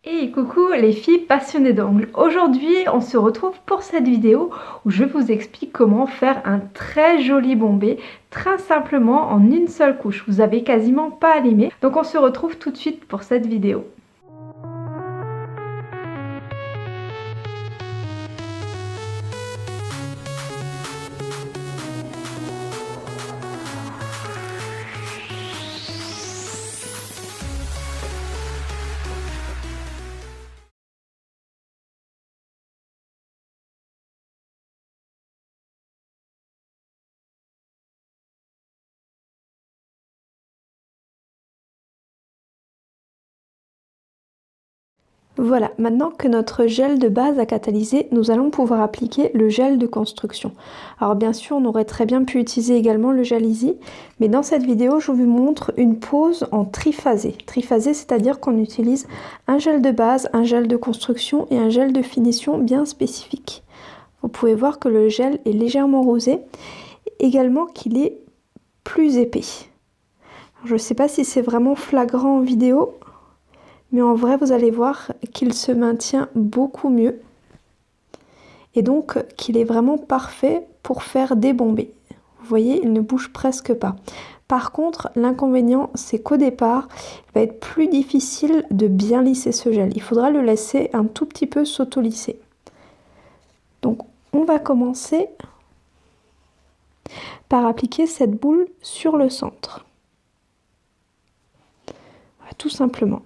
Et coucou les filles passionnées d'ongles. Aujourd'hui, on se retrouve pour cette vidéo où je vous explique comment faire un très joli bombé très simplement en une seule couche. Vous avez quasiment pas à limer. Donc on se retrouve tout de suite pour cette vidéo. Voilà, maintenant que notre gel de base a catalysé, nous allons pouvoir appliquer le gel de construction. Alors bien sûr, on aurait très bien pu utiliser également le gel Easy, mais dans cette vidéo, je vous montre une pose en triphasé. Triphasé, c'est-à-dire qu'on utilise un gel de base, un gel de construction et un gel de finition bien spécifique. Vous pouvez voir que le gel est légèrement rosé, également qu'il est plus épais. Alors, je ne sais pas si c'est vraiment flagrant en vidéo, mais en vrai, vous allez voir qu'il se maintient beaucoup mieux et donc qu'il est vraiment parfait pour faire des bombés. Vous voyez, il ne bouge presque pas. Par contre, l'inconvénient, c'est qu'au départ, il va être plus difficile de bien lisser ce gel. Il faudra le laisser un tout petit peu s'auto-lisser. Donc, on va commencer par appliquer cette boule sur le centre. Voilà, tout simplement.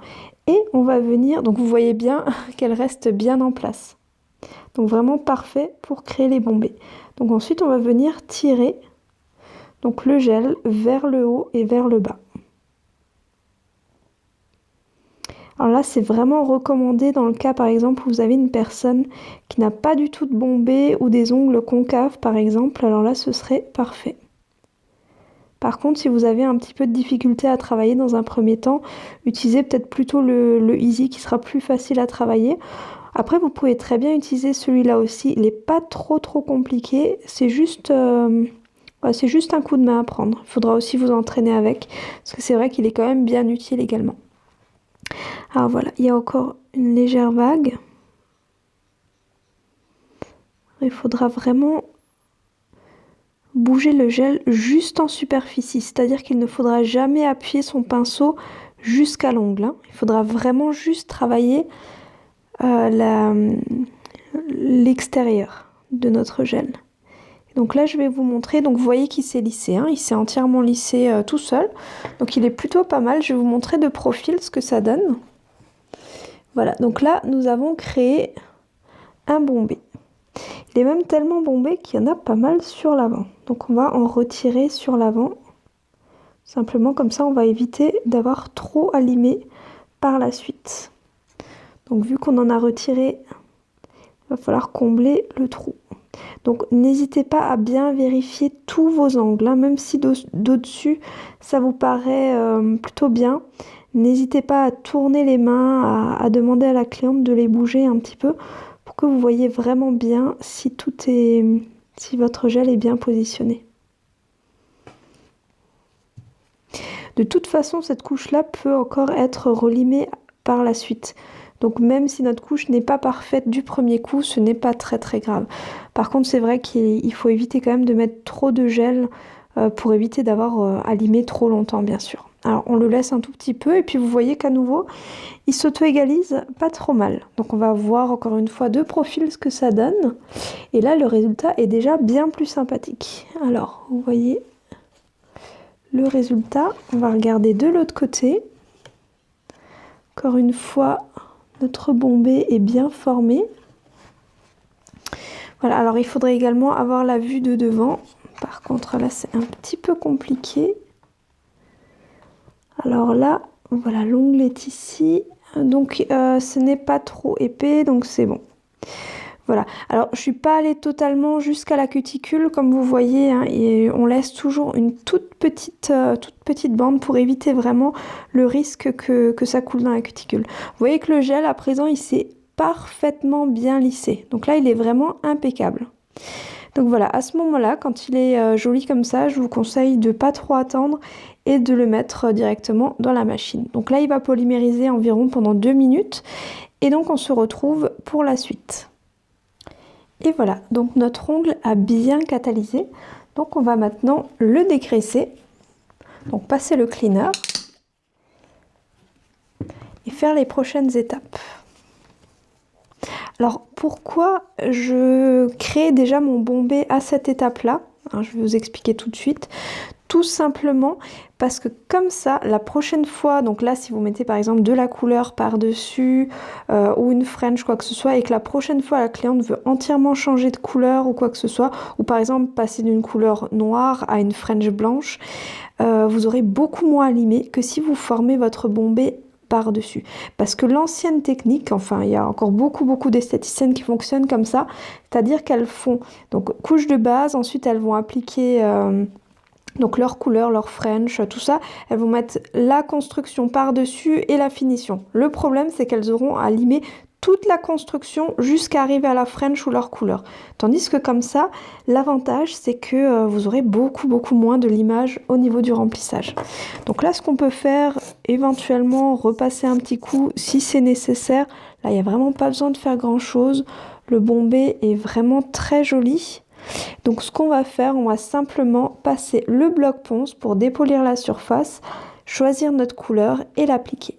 Et on va venir, donc vous voyez bien qu'elle reste bien en place. Donc vraiment parfait pour créer les bombés. Donc ensuite on va venir tirer donc le gel vers le haut et vers le bas. Alors là c'est vraiment recommandé dans le cas par exemple où vous avez une personne qui n'a pas du tout de bombés ou des ongles concaves par exemple, alors là ce serait parfait. Par contre, si vous avez un petit peu de difficulté à travailler dans un premier temps, utilisez peut-être plutôt le Easy qui sera plus facile à travailler. Après, vous pouvez très bien utiliser celui-là aussi. Il n'est pas trop compliqué. C'est juste un coup de main à prendre. Il faudra aussi vous entraîner avec, parce que c'est vrai qu'il est quand même bien utile également. Alors voilà, il y a encore une légère vague. Il faudra vraiment bouger le gel juste en superficie, c'est-à-dire qu'il ne faudra jamais appuyer son pinceau jusqu'à l'ongle. Il faudra vraiment juste travailler l'extérieur de notre gel. Donc là je vais vous montrer, donc vous voyez qu'il s'est lissé, il s'est entièrement lissé tout seul, donc il est plutôt pas mal. Je vais vous montrer de profil ce que ça donne. Voilà, donc là nous avons créé un bombé. Il est même tellement bombé qu'il y en a pas mal sur l'avant. Donc on va en retirer sur l'avant. Simplement comme ça on va éviter d'avoir trop à limer par la suite. Donc vu qu'on en a retiré, il va falloir combler le trou. Donc n'hésitez pas à bien vérifier tous vos angles, même si d'au-dessus ça vous paraît plutôt bien. N'hésitez pas à tourner les mains, à demander à la cliente de les bouger un petit peu pour que vous voyez vraiment bien si si votre gel est bien positionné. De toute façon, cette couche-là peut encore être relimée par la suite. Donc même si notre couche n'est pas parfaite du premier coup, ce n'est pas très grave. Par contre, c'est vrai qu'il faut éviter quand même de mettre trop de gel pour éviter d'avoir à limer trop longtemps, bien sûr. Alors on le laisse un tout petit peu et puis vous voyez qu'à nouveau, il s'auto-égalise pas trop mal. Donc on va voir encore une fois de profil ce que ça donne. Et là, le résultat est déjà bien plus sympathique. Alors, vous voyez le résultat. On va regarder de l'autre côté. Encore une fois, notre bombé est bien formé. Voilà, alors il faudrait également avoir la vue de devant. Par contre, là, c'est un petit peu compliqué. Alors là, voilà, l'ongle est ici. Donc, ce n'est pas trop épais, donc c'est bon. Voilà, alors je suis pas allée totalement jusqu'à la cuticule comme vous voyez, et on laisse toujours une toute petite bande pour éviter vraiment le risque que ça coule dans la cuticule. Vous voyez que le gel à présent il s'est parfaitement bien lissé, donc là il est vraiment impeccable. Donc voilà, à ce moment-là, quand il est joli comme ça, je vous conseille de pas trop attendre et de le mettre directement dans la machine. Donc là, il va polymériser environ pendant 2 minutes Et donc on se retrouve pour la suite. Et voilà, donc notre ongle a bien catalysé. Donc on va maintenant le dégraisser. Donc passer le cleaner et faire les prochaines étapes. Alors pourquoi je crée déjà mon bombé à cette étape-là? Je vais vous expliquer tout de suite. Tout simplement parce que comme ça, la prochaine fois, donc là si vous mettez par exemple de la couleur par-dessus ou une French, quoi que ce soit, et que la prochaine fois la cliente veut entièrement changer de couleur ou quoi que ce soit, ou par exemple passer d'une couleur noire à une French blanche, vous aurez beaucoup moins à limer que si vous formez votre bombé par-dessus. Parce que l'ancienne technique, enfin il y a encore beaucoup d'esthéticiennes qui fonctionnent comme ça, c'est-à-dire qu'elles font donc couche de base, ensuite elles vont appliquer donc leur couleur, leur French, tout ça, elles vont mettre la construction par-dessus et la finition. Le problème, c'est qu'elles auront à limer toute la construction jusqu'à arriver à la French ou leur couleur. Tandis que comme ça, l'avantage, c'est que vous aurez beaucoup moins de limage au niveau du remplissage. Donc là, ce qu'on peut faire, éventuellement, repasser un petit coup si c'est nécessaire. Là, il n'y a vraiment pas besoin de faire grand-chose. Le bombé est vraiment très joli. Donc ce qu'on va faire, on va simplement passer le bloc ponce pour dépolir la surface, choisir notre couleur et l'appliquer.